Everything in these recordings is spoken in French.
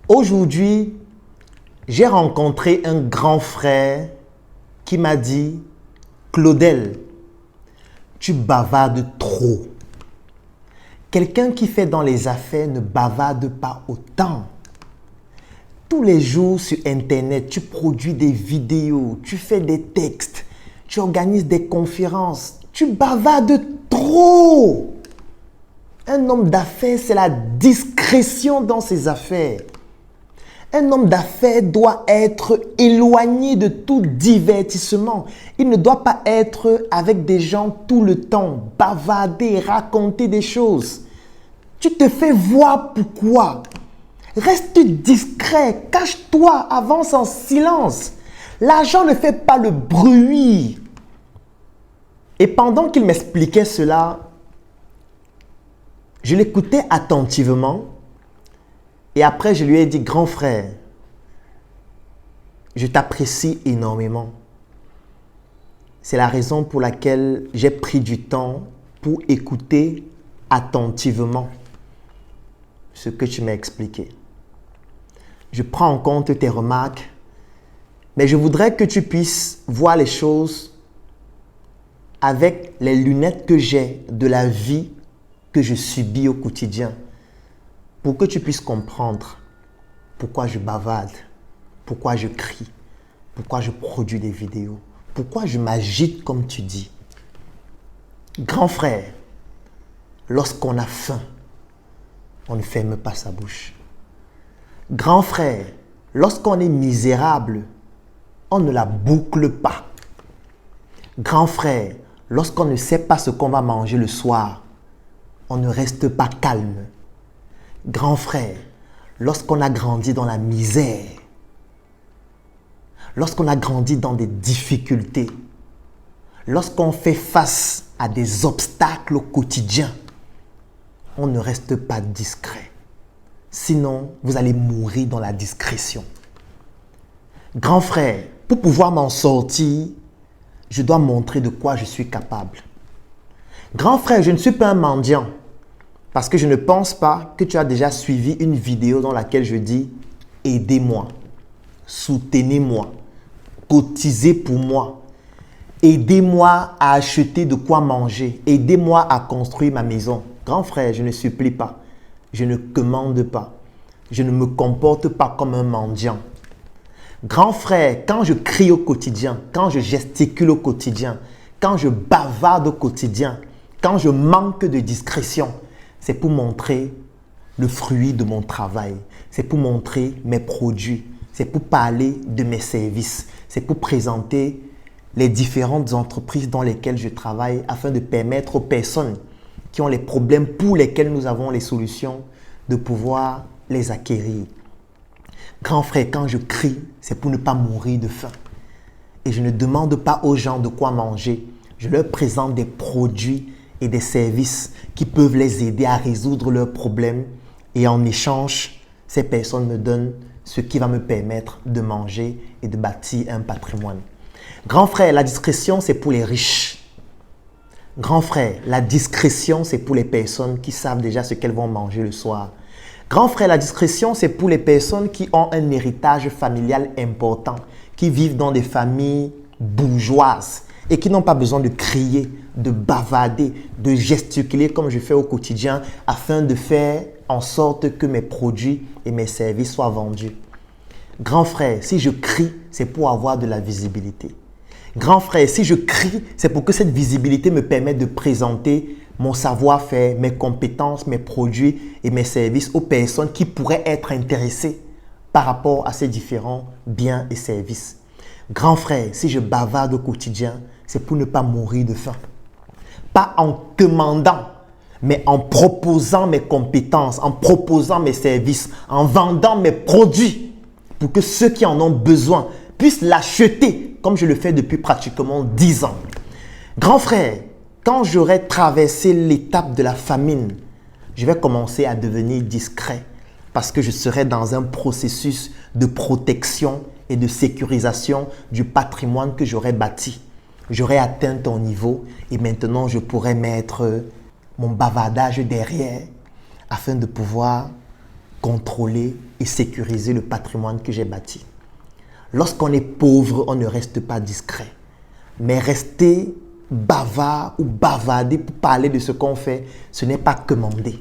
Aujourd'hui, j'ai rencontré un grand frère qui m'a dit « Claudel, tu bavardes trop. Quelqu'un qui fait dans les affaires ne bavarde pas autant. Tous les jours sur Internet, tu produis des vidéos, tu fais des textes, tu organises des conférences. Tu bavardes trop. Un homme d'affaires, c'est la discrétion dans ses affaires. Un homme d'affaires doit être éloigné de tout divertissement. Il ne doit pas être avec des gens tout le temps, bavarder, raconter des choses. Tu te fais voir pourquoi? Reste discret, cache-toi, avance en silence. L'argent ne fait pas le bruit. Et pendant qu'il m'expliquait cela, je l'écoutais attentivement. Et après, je lui ai dit, grand frère, je t'apprécie énormément. C'est la raison pour laquelle j'ai pris du temps pour écouter attentivement ce que tu m'as expliqué. Je prends en compte tes remarques, mais je voudrais que tu puisses voir les choses avec les lunettes que j'ai de la vie que je subis au quotidien. Pour que tu puisses comprendre pourquoi je bavarde, pourquoi je crie, pourquoi je produis des vidéos, pourquoi je m'agite comme tu dis. Grand frère, lorsqu'on a faim, on ne ferme pas sa bouche. Grand frère, lorsqu'on est misérable, on ne la boucle pas. Grand frère, lorsqu'on ne sait pas ce qu'on va manger le soir, on ne reste pas calme. Grand frère, lorsqu'on a grandi dans la misère, lorsqu'on a grandi dans des difficultés, lorsqu'on fait face à des obstacles au quotidien, on ne reste pas discret. Sinon, vous allez mourir dans la discrétion. Grand frère, pour pouvoir m'en sortir, je dois montrer de quoi je suis capable. Grand frère, je ne suis pas un mendiant. Parce que je ne pense pas que tu as déjà suivi une vidéo dans laquelle je dis « Aidez-moi, soutenez-moi, cotisez pour moi, aidez-moi à acheter de quoi manger, aidez-moi à construire ma maison. » Grand frère, je ne supplie pas, je ne commande pas, je ne me comporte pas comme un mendiant. Grand frère, quand je crie au quotidien, quand je gesticule au quotidien, quand je bavarde au quotidien, quand je manque de discrétion, c'est pour montrer le fruit de mon travail. C'est pour montrer mes produits. C'est pour parler de mes services. C'est pour présenter les différentes entreprises dans lesquelles je travaille afin de permettre aux personnes qui ont les problèmes pour lesquels nous avons les solutions de pouvoir les acquérir. Grand frère, quand je crie, c'est pour ne pas mourir de faim. Et je ne demande pas aux gens de quoi manger. Je leur présente des produits et des services qui peuvent les aider à résoudre leurs problèmes. Et en échange, ces personnes me donnent ce qui va me permettre de manger et de bâtir un patrimoine. Grand frère, la discrétion, c'est pour les riches. Grand frère, la discrétion, c'est pour les personnes qui savent déjà ce qu'elles vont manger le soir. Grand frère, la discrétion, c'est pour les personnes qui ont un héritage familial important, qui vivent dans des familles bourgeoises et qui n'ont pas besoin de crier, de bavarder, de gesticuler comme je fais au quotidien afin de faire en sorte que mes produits et mes services soient vendus. Grand frère, si je crie, c'est pour avoir de la visibilité. Grand frère, si je crie, c'est pour que cette visibilité me permette de présenter mon savoir-faire, mes compétences, mes produits et mes services aux personnes qui pourraient être intéressées par rapport à ces différents biens et services. Grand frère, si je bavarde au quotidien, c'est pour ne pas mourir de faim. Pas en commandant, mais en proposant mes compétences, en proposant mes services, en vendant mes produits pour que ceux qui en ont besoin puissent l'acheter comme je le fais depuis pratiquement 10 ans. Grand frère, quand j'aurai traversé l'étape de la famine, je vais commencer à devenir discret parce que je serai dans un processus de protection et de sécurisation du patrimoine que j'aurai bâti. J'aurai atteint ton niveau et maintenant je pourrai mettre mon bavardage derrière afin de pouvoir contrôler et sécuriser le patrimoine que j'ai bâti. Lorsqu'on est pauvre, on ne reste pas discret. Mais rester bavard ou bavarder pour parler de ce qu'on fait, ce n'est pas commandé.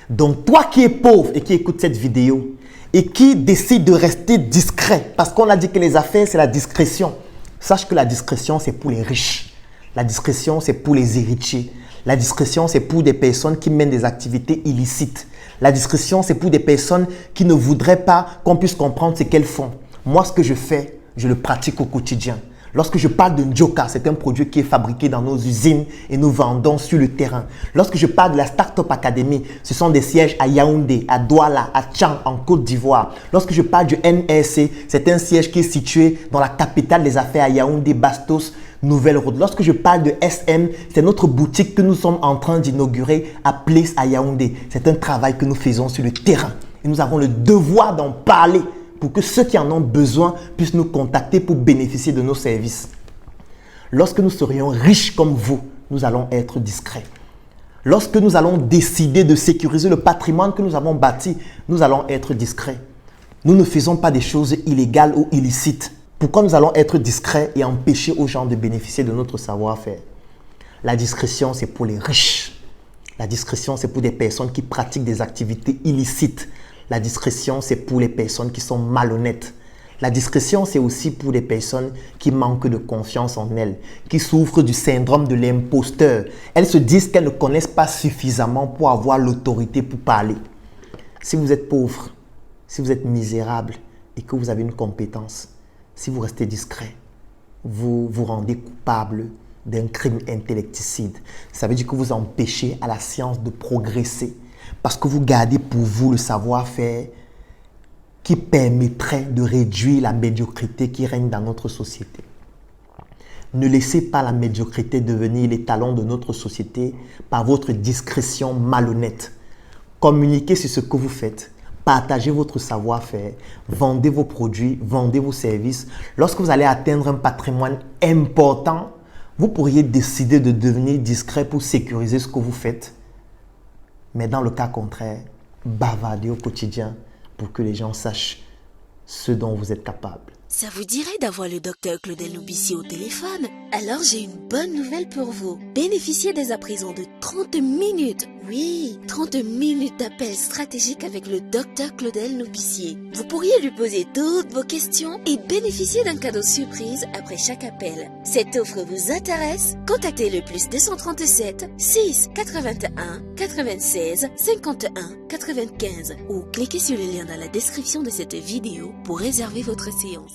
Donc toi qui es pauvre et qui écoute cette vidéo et qui décide de rester discret, parce qu'on a dit que les affaires, c'est la discrétion. Sache que la discrétion, c'est pour les riches. La discrétion, c'est pour les héritiers. La discrétion, c'est pour des personnes qui mènent des activités illicites. La discrétion, c'est pour des personnes qui ne voudraient pas qu'on puisse comprendre ce qu'elles font. Moi, ce que je fais, je le pratique au quotidien. Lorsque je parle de Njoka, c'est un produit qui est fabriqué dans nos usines et nous vendons sur le terrain. Lorsque je parle de la Startup Academy, ce sont des sièges à Yaoundé, à Douala, à Tchang, en Côte d'Ivoire. Lorsque je parle du NRC, c'est un siège qui est situé dans la capitale des affaires à Yaoundé, Bastos, Nouvelle Route. Lorsque je parle de SM, c'est notre boutique que nous sommes en train d'inaugurer à Place à Yaoundé. C'est un travail que nous faisons sur le terrain. Et nous avons le devoir d'en parler pour que ceux qui en ont besoin puissent nous contacter pour bénéficier de nos services. Lorsque nous serions riches comme vous, nous allons être discrets. Lorsque nous allons décider de sécuriser le patrimoine que nous avons bâti, nous allons être discrets. Nous ne faisons pas des choses illégales ou illicites. Pourquoi nous allons être discrets et empêcher aux gens de bénéficier de notre savoir-faire? La discrétion, c'est pour les riches. La discrétion, c'est pour des personnes qui pratiquent des activités illicites. La discrétion, c'est pour les personnes qui sont malhonnêtes. La discrétion, c'est aussi pour les personnes qui manquent de confiance en elles, qui souffrent du syndrome de l'imposteur. Elles se disent qu'elles ne connaissent pas suffisamment pour avoir l'autorité pour parler. Si vous êtes pauvre, si vous êtes misérable et que vous avez une compétence, si vous restez discret, vous vous rendez coupable d'un crime intellecticide. Ça veut dire que vous empêchez à la science de progresser. Parce que vous gardez pour vous le savoir-faire qui permettrait de réduire la médiocrité qui règne dans notre société. Ne laissez pas la médiocrité devenir l'étalon de notre société par votre discrétion malhonnête. Communiquez sur ce que vous faites. Partagez votre savoir-faire. Vendez vos produits, vendez vos services. Lorsque vous allez atteindre un patrimoine important, vous pourriez décider de devenir discret pour sécuriser ce que vous faites. Mais dans le cas contraire, bavardez au quotidien pour que les gens sachent ce dont vous êtes capable. Ça vous dirait d'avoir le docteur Claudel Loubissi au téléphone? Alors j'ai une bonne nouvelle pour vous. Bénéficiez dès à présent de 30 minutes. Oui, 30 minutes d'appel stratégique avec le docteur Claudel Loubissi. Vous pourriez lui poser toutes vos questions et bénéficier d'un cadeau surprise après chaque appel. Cette offre vous intéresse? Contactez le +237 6 81 96 51 95 ou cliquez sur le lien dans la description de cette vidéo pour réserver votre séance.